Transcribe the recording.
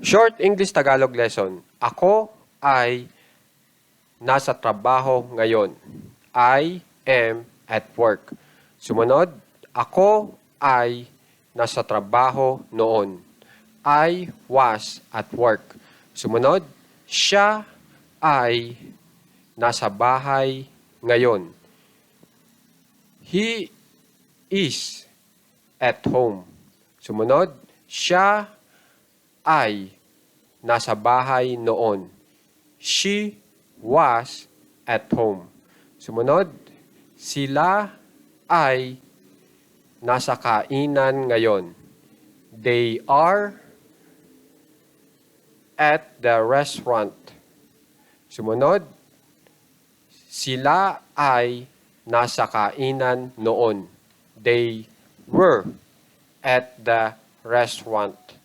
Short English Tagalog lesson. Ako ay nasa trabaho ngayon. I am at work. Sumunod, ako ay nasa trabaho noon. I was at work. Sumunod, siya ay nasa bahay ngayon. He is at home. Sumunod, siya ay nasa bahay noon. She was at home. Sumunod, sila ay nasa kainan ngayon. They are at the restaurant. Sumunod, sila ay nasa kainan noon. They were at the restaurant.